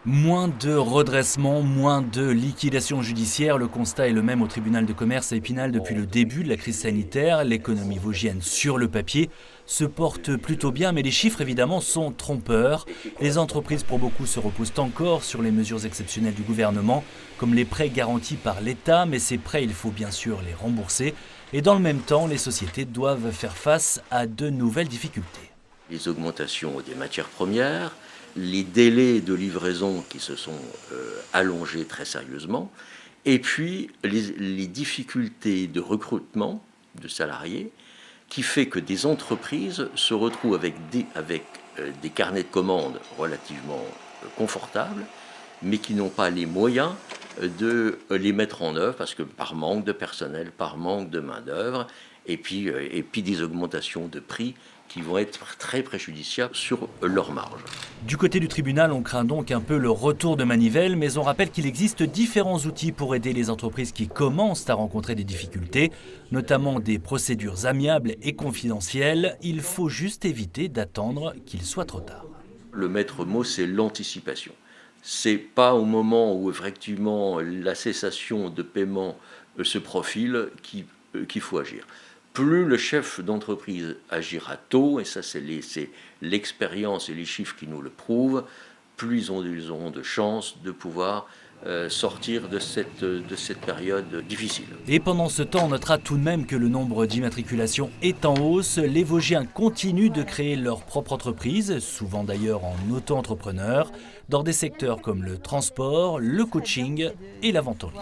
Moins de redressement, moins de liquidation judiciaire. Le constat est le même au tribunal de commerce à Épinal depuis le début de la crise sanitaire. L'économie vosgienne, sur le papier, se porte plutôt bien, mais les chiffres évidemment sont trompeurs. Les entreprises pour beaucoup se reposent encore sur les mesures exceptionnelles du gouvernement, comme les prêts garantis par l'État, mais ces prêts, il faut bien sûr les rembourser. Et dans le même temps, les sociétés doivent faire face à de nouvelles difficultés. Les augmentations des matières premières, les délais de livraison qui se sont allongés très sérieusement, et puis les difficultés de recrutement de salariés, qui fait que des entreprises se retrouvent avec des carnets de commandes relativement confortables, mais qui n'ont pas les moyens de les mettre en œuvre, parce que par manque de personnel, par manque de main-d'œuvre, et puis des augmentations de prix qui vont être très préjudiciables sur leur marge. Du côté du tribunal, on craint donc un peu le retour de manivelle, mais on rappelle qu'il existe différents outils pour aider les entreprises qui commencent à rencontrer des difficultés, notamment des procédures amiables et confidentielles. Il faut juste éviter d'attendre qu'il soit trop tard. Le maître mot, c'est l'anticipation. C'est pas au moment où effectivement la cessation de paiement se profile qu'il faut agir. Plus le chef d'entreprise agira tôt, et ça c'est l'expérience et les chiffres qui nous le prouvent, plus ils auront de chances de pouvoir sortir de cette période difficile. Et pendant ce temps, on notera tout de même que le nombre d'immatriculations est en hausse. Les Vosgiens continuent de créer leur propre entreprise, souvent d'ailleurs en auto-entrepreneur, dans des secteurs comme le transport, le coaching et la vente en ligne.